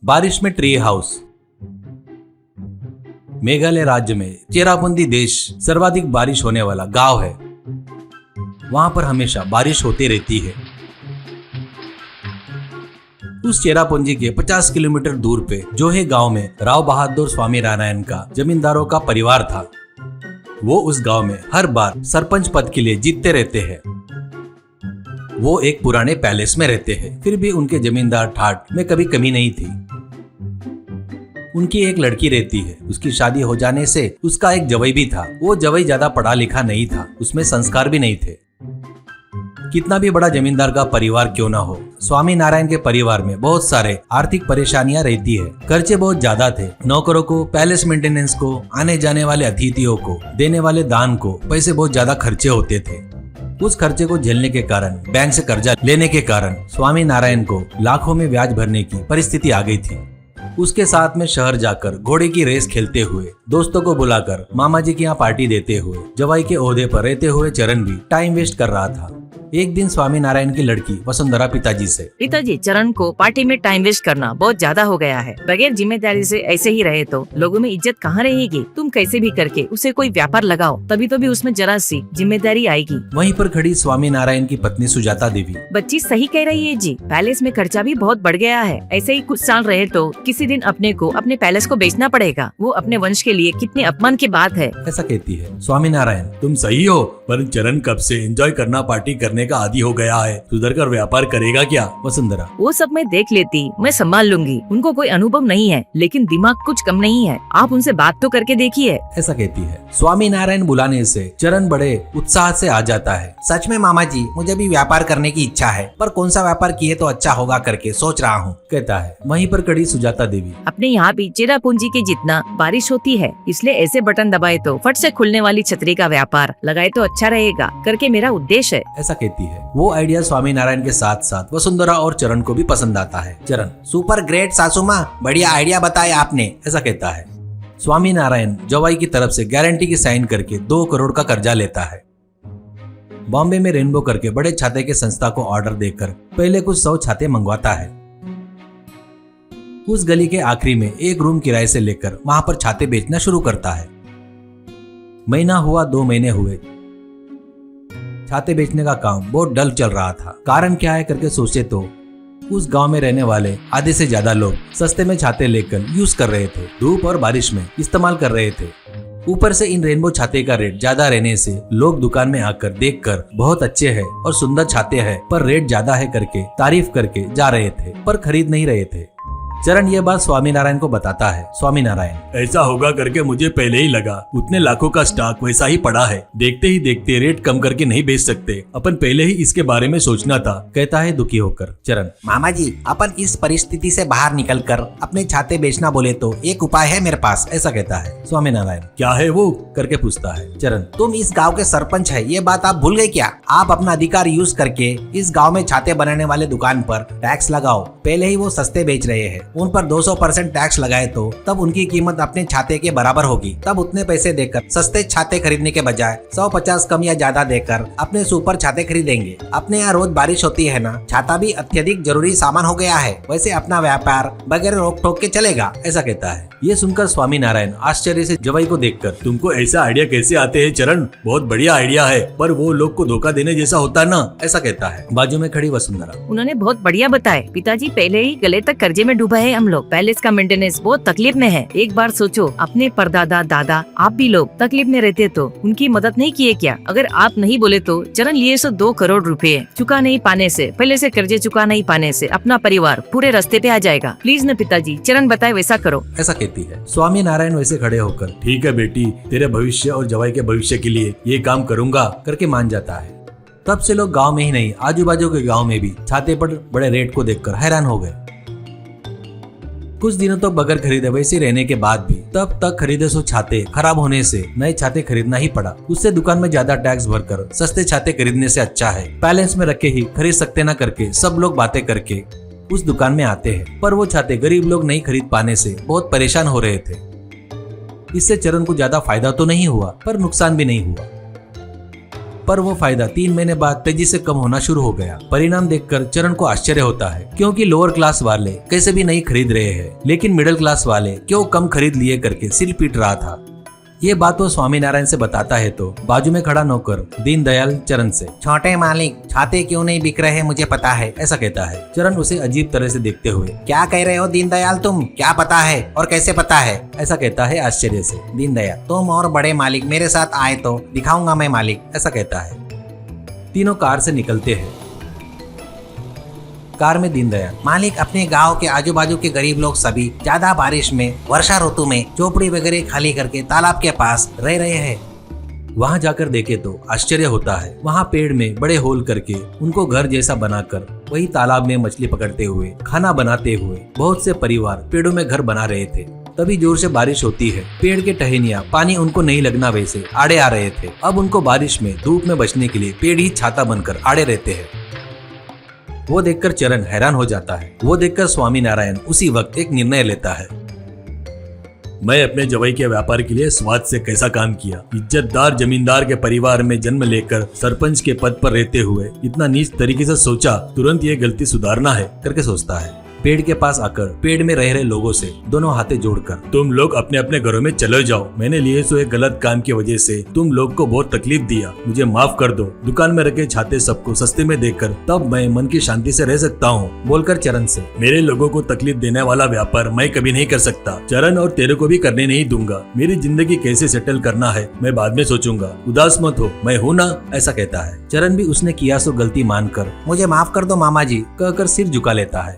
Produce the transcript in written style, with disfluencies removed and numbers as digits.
बारिश में tree house. Meghalaya राज्य में चेरापूंजी देश सर्वाधिक बारिश होने वाला गांव है। वहां पर हमेशा बारिश होती रहती है। उस चेरापूंजी के 50 किलोमीटर दूर पे जोहे गांव में राव बहादुर स्वामी नारायण का जमींदारों का परिवार था। वो उस गांव में हर बार सरपंच पद के लिए जीतते रहते हैं। वो एक पुराने पैलेस में रहते हैं, फिर भी उनके जमींदार ठाट में कभी कमी नहीं थी। उनकी एक लड़की रहती है। उसकी शादी हो जाने से उसका एक जवाई भी था। वो जवाई ज्यादा पढ़ा लिखा नहीं था, उसमें संस्कार भी नहीं थे। कितना भी बड़ा जमींदार का परिवार क्यों ना हो, स्वामी नारायण के परिवार में बहुत सारे आर्थिक परेशानियां रहती है। खर्चे बहुत ज्यादा थे। नौकरों को, पैलेस मेंटेनेंस को, आने जाने वाले अतिथियों को, देने वाले दान को पैसे बहुत ज्यादा खर्चे होते थे। उस खर्चे को झेलने के कारण, बैंक से कर्जा लेने के कारण स्वामी नारायण को लाखों में ब्याज भरने की परिस्थिति आ गई थी। उसके साथ में शहर जाकर घोड़े की रेस खेलते हुए, दोस्तों को बुलाकर मामा जी के यहाँ पार्टी देते हुए, जवाई के ओहदे पर रहते हुए चरण भी टाइम वेस्ट कर रहा था। एक दिन स्वामी नारायण की लड़की वसुंधरा पिताजी से, पिताजी, चरण को पार्टी में टाइम वेस्ट करना बहुत ज्यादा हो गया है। बगैर जिम्मेदारी से ऐसे ही रहे तो लोगों में इज्जत कहाँ रहेगी। तुम कैसे भी करके उसे कोई व्यापार लगाओ, तभी तो भी उसमें जरा सी जिम्मेदारी आएगी। वहीं पर खड़ी स्वामी नारायण की पत्नी सुजाता देवी, बच्ची सही कह रही है जी, पैलेस में खर्चा भी बहुत बढ़ गया है। ऐसे ही कुछ साल रहे तो किसी दिन अपने को अपने पैलेस को बेचना पड़ेगा। वो अपने वंश के लिए कितने अपमान की बात है। ऐसा कहती है स्वामी नारायण। तुम सही हो, पर चरण कब से एंजॉय करना, पार्टी करने का आदी हो गया है। सुधर कर व्यापार करेगा क्या? वसुंधरा, वो सब मैं देख लेती, मैं संभाल लूंगी। उनको कोई अनुभव नहीं है, लेकिन दिमाग कुछ कम नहीं है। आप उनसे बात तो करके देखिए। ऐसा कहती है। स्वामी नारायण बुलाने से चरण बड़े उत्साह से आ जाता है। सच में मामा जी, मुझे भी व्यापार करने की इच्छा है, पर कौन सा व्यापार किए तो अच्छा होगा करके सोच रहा हूँ, कहता है। वहीं पर खड़ी सुजाता देवी, अपने यहाँ भी चेरापूंजी के जितना बारिश होती है, इसलिए ऐसे बटन दबाए तो फट से खुलने वाली छतरी का व्यापार लगाए तो अच्छा रहेगा करके मेरा उद्देश्य है। ऐसा कहती है। वो आइडिया स्वामी नारायण के साथ साथ वसुंधरा और चरण को भी पसंद आता है। चरण, सुपर ग्रेट सासू माँ, बढ़िया आइडिया बताया आपने, ऐसा कहता है। स्वामी नारायण जवाई की तरफ से गारंटी की साइन करके 2 करोड़ का कर्जा लेता है। बॉम्बे में रेनबो करके बड़े छाते के संस्था को ऑर्डर देकर पहले कुछ 100 छाते मंगवाता है। उस गली के आखिरी में एक रूम किराए से लेकर वहां पर छाते बेचना शुरू करता है। महीना हुआ, 2 महीने हुए, छाते बेचने का काम बहुत डल चल रहा था। कारण क्या है करके सोचे तो उस गांव में रहने वाले आधे से ज्यादा लोग सस्ते में छाते लेकर यूज कर रहे थे, धूप और बारिश में इस्तेमाल कर रहे थे। ऊपर से इन रेनबो छाते का रेट ज्यादा रहने से लोग दुकान में आकर देखकर बहुत अच्छे हैं और सुंदर छाते हैं, पर रेट ज्यादा है करके तारीफ करके जा रहे थे, पर खरीद नहीं रहे थे। चरण ये बात स्वामी नारायण को बताता है। स्वामी नारायण, ऐसा होगा करके मुझे पहले ही लगा। उतने लाखों का स्टॉक वैसा ही पड़ा है, देखते ही देखते रेट कम करके नहीं बेच सकते। अपन पहले ही इसके बारे में सोचना था, कहता है दुखी होकर। चरण, मामा जी, अपन इस परिस्थिति से बाहर निकलकर अपने छाते बेचना बोले तो एक उपाय है मेरे पास, ऐसा कहता है। स्वामी नारायण, क्या है वो करके पूछता है। चरण, तुम इस गाँव के सरपंच है, ये बात आप भूल गए क्या? आप अपना अधिकार यूज करके इस गाँव में छाते बनाने वाले दुकान पर टैक्स लगाओ। पहले ही वो सस्ते बेच रहे हैं, उन पर 200% टैक्स लगाए तो तब उनकी कीमत अपने छाते के बराबर होगी। तब उतने पैसे देकर सस्ते छाते खरीदने के बजाय 150 कम या ज्यादा देकर अपने सुपर छाते खरीदेंगे। अपने यहाँ रोज बारिश होती है ना, छाता भी अत्यधिक जरूरी सामान हो गया है। वैसे अपना व्यापार बगैर रोक टोक के चलेगा, ऐसा कहता है। ये सुनकर स्वामी नारायण आश्चर्य से जवाई को देखकर, तुमको ऐसा आइडिया कैसे आते हैं चरण? बहुत बढ़िया आइडिया है, पर वो लोग को धोखा देने जैसा होता ना, ऐसा कहता है। बाजू में खड़ी वसुंधरा, उन्होंने बहुत बढ़िया बताए पिताजी, पहले ही गले तक कर्जे में डूबा है हम लोग। पैलेस का मेंटेनेंस बहुत तकलीफ में है। एक बार सोचो, अपने परदादा दादा आप भी लोग तकलीफ में रहते तो उनकी मदद नहीं किए क्या? अगर आप नहीं बोले तो चरण लिए 2 करोड़ रुपए चुका नहीं पाने से, पहले से कर्जे चुका नहीं पाने से अपना परिवार पूरे रास्ते पे आ जाएगा। प्लीज न पिताजी, चरण बताए वैसा करो, ऐसा कहती है। स्वामी नारायण वैसे खड़े होकर, ठीक है बेटी, तेरे भविष्य और जवाई के भविष्य के लिए ये काम करूंगा करके मान जाता है। तब से लोग गांव में ही नहीं, आजू बाजू के गांव में भी छाते पर बड़े रेट को देखकर हैरान हो गए। कुछ दिनों तो बगैर खरीदे वैसे रहने के बाद भी तब तक खरीदे सो छाते खराब होने से नए छाते खरीदना ही पड़ा। उससे दुकान में ज्यादा टैक्स भरकर सस्ते छाते खरीदने से अच्छा है बैलेंस में रखे ही खरीद सकते ना करके सब लोग बातें करके उस दुकान में आते हैं। पर वो छाते गरीब लोग नहीं खरीद पाने से बहुत परेशान हो रहे थे। इससे चरण को ज्यादा फायदा तो नहीं हुआ, पर नुकसान भी नहीं हुआ। पर वो फायदा 3 महीने बाद तेजी से कम होना शुरू हो गया। परिणाम देखकर चरण को आश्चर्य होता है, क्योंकि लोअर क्लास वाले कैसे भी नहीं खरीद रहे हैं, लेकिन मिडिल क्लास वाले क्यों कम खरीद लिए करके सिर पीट रहा था। ये बात वो स्वामीनारायण से बताता है तो बाजू में खड़ा नौकर दीनदयाल चरण से, छोटे मालिक छाते क्यों नहीं बिक रहे मुझे पता है, ऐसा कहता है। चरण उसे अजीब तरह से देखते हुए, क्या कह रहे हो दीनदयाल, तुम क्या पता है और कैसे पता है, ऐसा कहता है आश्चर्य से। दीनदयाल, तुम और बड़े मालिक मेरे साथ आए तो दिखाऊंगा मैं मालिक, ऐसा कहता है। तीनों कार से निकलते हैं। कार में दीनदयाल, मालिक अपने गांव के आजू बाजू के गरीब लोग सभी ज्यादा बारिश में वर्षा ऋतु में झोपड़ी वगैरह खाली करके तालाब के पास रह रहे हैं। वहाँ जाकर देखे तो आश्चर्य होता है। वहाँ पेड़ में बड़े होल करके उनको घर जैसा बनाकर वही तालाब में मछली पकड़ते हुए, खाना बनाते हुए बहुत से परिवार पेड़ों में घर बना रहे थे। तभी जोर से बारिश होती है। पेड़ के टहनियाँ पानी उनको नहीं लगना वैसे आड़े आ रहे थे। अब उनको बारिश में धूप में बचने के लिए पेड़ ही छाता बनकर आड़े रहते हैं। वो देखकर चरण हैरान हो जाता है। वो देखकर स्वामीनारायण उसी वक्त एक निर्णय लेता है। मैं अपने जवाई के व्यापार के लिए स्वाद से कैसा काम किया। इज्जतदार जमींदार के परिवार में जन्म लेकर सरपंच के पद पर रहते हुए इतना नीच तरीके से सोचा, तुरंत ये गलती सुधारना है करके सोचता है। पेड़ के पास आकर पेड़ में रह रहे लोगों से दोनों हाथे जोड़कर, तुम लोग अपने अपने घरों में चले जाओ। मैंने लिए सो एक गलत काम की वजह से तुम लोग को बहुत तकलीफ दिया, मुझे माफ कर दो। दुकान में रखे छाते सबको सस्ते में देकर तब मैं मन की शांति से रह सकता हूँ, बोलकर चरण से, मेरे लोगों को तकलीफ देने वाला व्यापार मैं कभी नहीं कर सकता चरण, और तेरे को भी करने नहीं दूंगा। मेरी जिंदगी कैसे सेटल करना है मैं बाद में सोचूंगा, उदास मत हो, मैं हूँ ना, ऐसा कहता है। चरण भी उसने किया सो गलती मानकर, मुझे माफ कर दो मामा जी कहकर सिर झुका लेता है।